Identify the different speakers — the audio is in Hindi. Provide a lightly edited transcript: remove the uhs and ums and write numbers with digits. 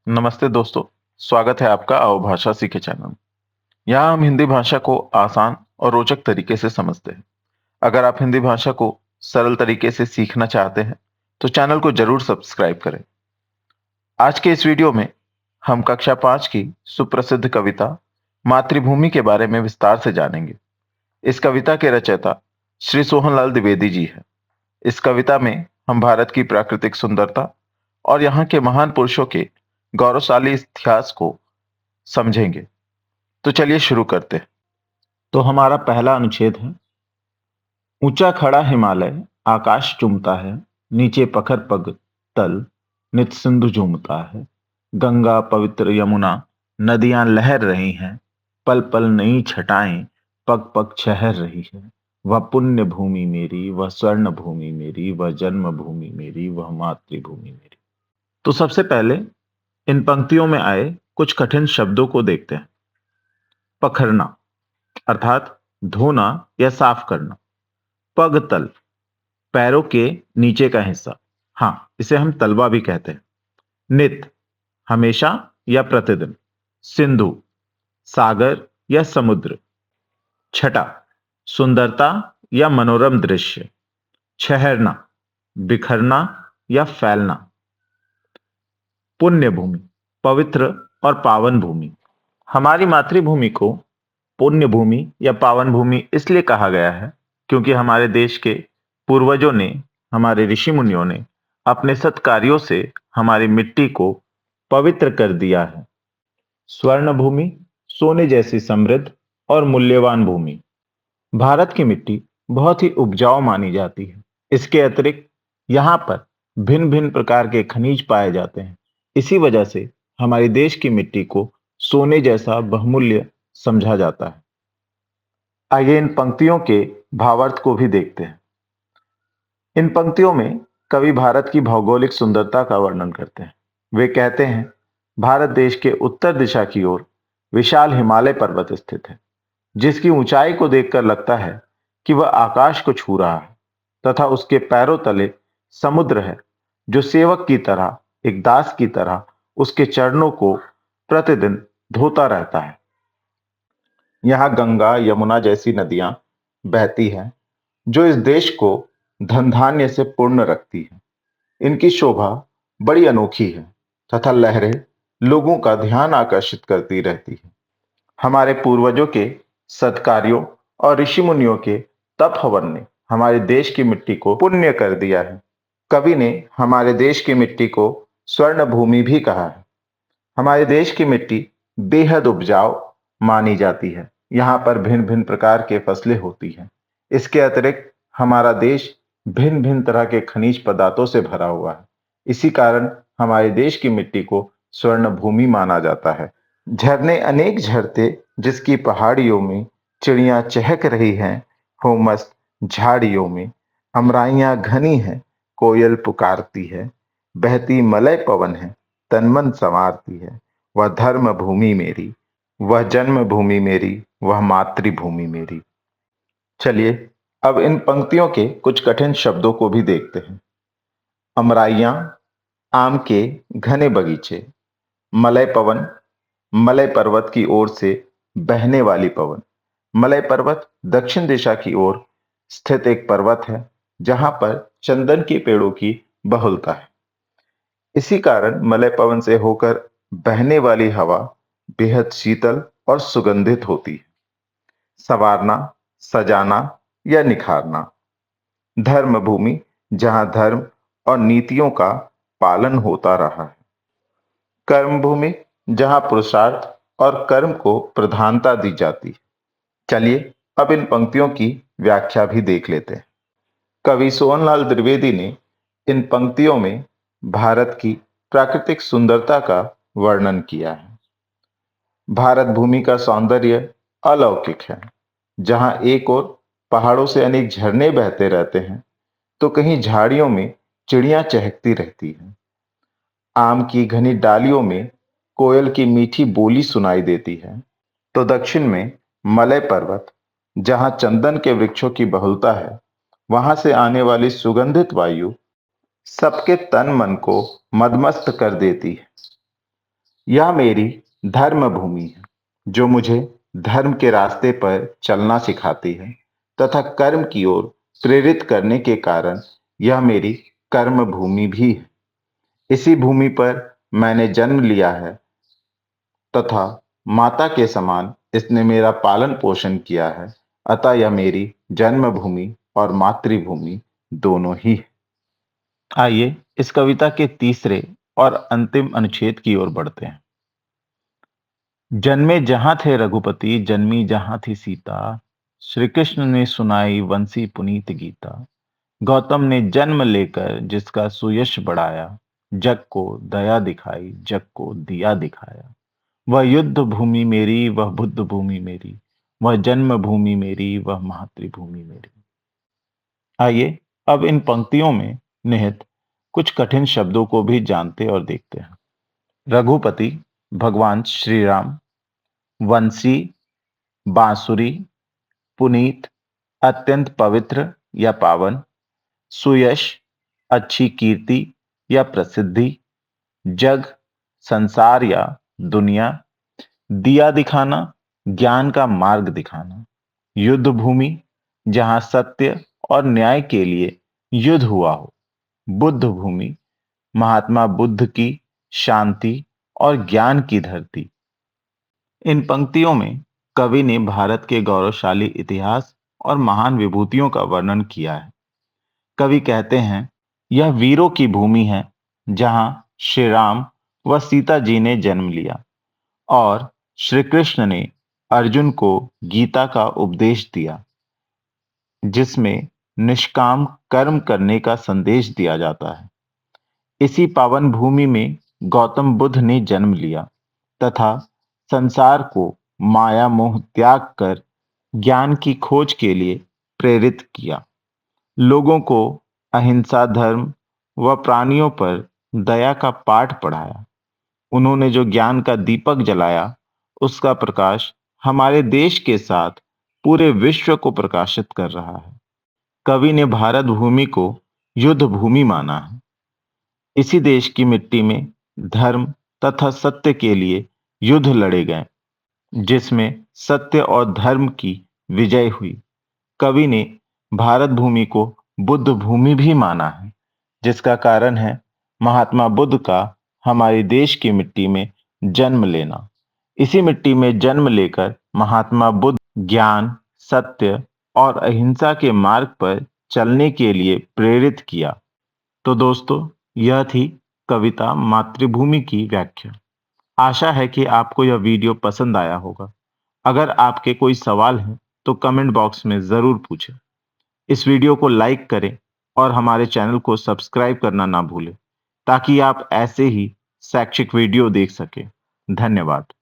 Speaker 1: नमस्ते दोस्तों। स्वागत है आपका आओ भाषा सीखे चैनल में। यहाँ हम हिंदी भाषा को आसान और रोचक तरीके से समझते हैं। अगर आप हिंदी भाषा को सरल तरीके से सीखना चाहते हैं तो चैनल को जरूर सब्सक्राइब करें। आज के इस वीडियो में हम कक्षा 5 की सुप्रसिद्ध कविता मातृभूमि के बारे में विस्तार से जानेंगे। इस कविता के रचयिता श्री सोहनलाल द्विवेदी जी हैं। इस कविता में हम भारत की प्राकृतिक सुंदरता और यहाँ के महान पुरुषों के गौरवशाली इतिहास को समझेंगे। तो चलिए शुरू करते हैं। तो हमारा पहला अनुच्छेद है। ऊंचा खड़ा हिमालय आकाश चूमता है, नीचे पखर पग तल नित सिंधु झूमता है। गंगा पवित्र यमुना नदियां लहर रही हैं, पल पल नई छटाएं पग पग छहर रही है। वह पुण्य भूमि मेरी, वह स्वर्ण भूमि मेरी, वह जन्म भूमि मेरी, वह मातृभूमि मेरी। तो सबसे पहले इन पंक्तियों में आए कुछ कठिन शब्दों को देखते हैं। पखरना अर्थात धोना या साफ करना। पग तल पैरों के नीचे का हिस्सा, हाँ इसे हम तलवा भी कहते हैं। नित हमेशा या प्रतिदिन। सिंधु सागर या समुद्र। छटा सुंदरता या मनोरम दृश्य। ठहरना बिखरना या फैलना। पुण्य भूमि पवित्र और पावन भूमि। हमारी मातृभूमि को पुण्य भूमि या पावन भूमि इसलिए कहा गया है क्योंकि हमारे देश के पूर्वजों ने, हमारे ऋषि मुनियों ने अपने सत्कार्यों से हमारी मिट्टी को पवित्र कर दिया है। स्वर्ण भूमि सोने जैसी समृद्ध और मूल्यवान भूमि। भारत की मिट्टी बहुत ही उपजाऊ मानी जाती है। इसके अतिरिक्त यहाँ पर भिन्न भिन्न प्रकार के खनिज पाए जाते हैं। इसी वजह से हमारे देश की मिट्टी को सोने जैसा बहुमूल्य समझा जाता है। आइए इन पंक्तियों के भावार्थ को भी देखते हैं। इन पंक्तियों में कवि भारत की भौगोलिक सुंदरता का वर्णन करते हैं। वे कहते हैं, भारत देश के उत्तर दिशा की ओर विशाल हिमालय पर्वत स्थित है, जिसकी ऊंचाई को देखकर लगता है कि वह आकाश को छू रहा है, तथा उसके पैरों तले समुद्र है, जो सेवक की तरह, एक दास की तरह उसके चरणों को प्रतिदिन धोता रहता है। यहाँ गंगा यमुना जैसी नदियां बहती हैं, जो इस देश को धन धान्य से पूर्ण रखती है। इनकी शोभा बड़ी अनोखी है तथा लहरें लोगों का ध्यान आकर्षित करती रहती है। हमारे पूर्वजों के सत्कार्यों और ऋषि मुनियों के तप हवन ने हमारे देश की मिट्टी को पुण्य कर दिया है। कवि ने हमारे देश की मिट्टी को स्वर्ण भूमि भी कहा है। हमारे देश की मिट्टी बेहद उपजाऊ मानी जाती है। यहाँ पर भिन्न भिन्न प्रकार के फसलें होती हैं। इसके अतिरिक्त हमारा देश भिन्न भिन्न तरह के खनिज पदार्थों से भरा हुआ है। इसी कारण हमारे देश की मिट्टी को स्वर्ण भूमि माना जाता है। झरने अनेक झरते जिसकी पहाड़ियों में चिड़ियां चहक रही हैं, हो मस्त झाड़ियों में अमराइयां घनी हैं, कोयल पुकारती है, बहती मलय पवन है, तन मन संवारती है। वह धर्म भूमि मेरी, वह जन्म भूमि मेरी, वह मातृभूमि मेरी। चलिए अब इन पंक्तियों के कुछ कठिन शब्दों को भी देखते हैं। अमराइयां आम के घने बगीचे। मलय पवन मलय पर्वत की ओर से बहने वाली पवन। मलय पर्वत दक्षिण दिशा की ओर स्थित एक पर्वत है, जहां पर चंदन के पेड़ों की बहुलता है। इसी कारण मलय पवन से होकर बहने वाली हवा बेहद शीतल और सुगंधित होती है। संवारना सजाना या निखारना। धर्म भूमि जहां धर्म और नीतियों का पालन होता रहा है। कर्म भूमि जहां पुरुषार्थ और कर्म को प्रधानता दी जाती है। चलिए अब इन पंक्तियों की व्याख्या भी देख लेते हैं। कवि सोहनलाल द्विवेदी ने इन पंक्तियों में भारत की प्राकृतिक सुंदरता का वर्णन किया है। भारत भूमि का सौंदर्य अलौकिक है। जहां एक ओर पहाड़ों से अनेक झरने बहते रहते हैं, तो कहीं झाड़ियों में चिड़ियां चहकती रहती हैं। आम की घनी डालियों में कोयल की मीठी बोली सुनाई देती है, तो दक्षिण में मलय पर्वत, जहां चंदन के वृक्षों की बहुलता है, वहां से आने वाली सुगंधित वायु सबके तन मन को मदमस्त कर देती है। यह मेरी धर्म भूमि है, जो मुझे धर्म के रास्ते पर चलना सिखाती है तथा कर्म की ओर प्रेरित करने के कारण यह मेरी कर्म भूमि भी है। इसी भूमि पर मैंने जन्म लिया है तथा माता के समान इसने मेरा पालन पोषण किया है। अतः यह मेरी जन्मभूमि और मातृभूमि दोनों ही है। आइए इस कविता के तीसरे और अंतिम अनुच्छेद की ओर बढ़ते हैं। जन्मे जहां थे रघुपति, जन्मी जहां थी सीता, श्री कृष्ण ने सुनाई वंशी पुनीत गीता। गौतम ने जन्म लेकर जिसका सुयश बढ़ाया, जग को दया दिखाई, जग को दिया दिखाया। वह युद्ध भूमि मेरी, वह बुद्ध भूमि मेरी, वह जन्म भूमि मेरी, वह मातृभूमि मेरी। आइए अब इन पंक्तियों में निहित कुछ कठिन शब्दों को भी जानते और देखते हैं। रघुपति भगवान श्री राम, वंशी बांसुरी, पुनीत अत्यंत पवित्र या पावन, सुयश अच्छी कीर्ति या प्रसिद्धि, जग संसार या दुनिया, दिया दिखाना ज्ञान का मार्ग दिखाना, युद्ध भूमि जहां सत्य और न्याय के लिए युद्ध हुआ हो, बुद्ध भूमि महात्मा बुद्ध की शांति और ज्ञान की धरती। इन पंक्तियों में कवि ने भारत के गौरवशाली इतिहास और महान विभूतियों का वर्णन किया है। कवि कहते हैं, यह वीरों की भूमि है जहां श्री राम व सीता जी ने जन्म लिया और श्री कृष्ण ने अर्जुन को गीता का उपदेश दिया, जिसमें निष्काम कर्म करने का संदेश दिया जाता है। इसी पावन भूमि में गौतम बुद्ध ने जन्म लिया तथा संसार को माया मोह त्याग कर ज्ञान की खोज के लिए प्रेरित किया। लोगों को अहिंसा धर्म व प्राणियों पर दया का पाठ पढ़ाया। उन्होंने जो ज्ञान का दीपक जलाया, उसका प्रकाश हमारे देश के साथ पूरे विश्व को प्रकाशित कर रहा है। कवि ने भारत भूमि को युद्ध भूमि माना है। इसी देश की मिट्टी में धर्म तथा सत्य के लिए युद्ध लड़े गए, जिसमें सत्य और धर्म की विजय हुई। कवि ने भारत भूमि को बुद्ध भूमि भी माना है, जिसका कारण है महात्मा बुद्ध का हमारे देश की मिट्टी में जन्म लेना। इसी मिट्टी में जन्म लेकर महात्मा बुद्ध ज्ञान, सत्य और अहिंसा के मार्ग पर चलने के लिए प्रेरित किया। तो दोस्तों, यह थी कविता मातृभूमि की व्याख्या। आशा है कि आपको यह वीडियो पसंद आया होगा। अगर आपके कोई सवाल हैं तो कमेंट बॉक्स में ज़रूर पूछें। इस वीडियो को लाइक करें और हमारे चैनल को सब्सक्राइब करना ना भूलें, ताकि आप ऐसे ही शैक्षिक वीडियो देख सकें। धन्यवाद।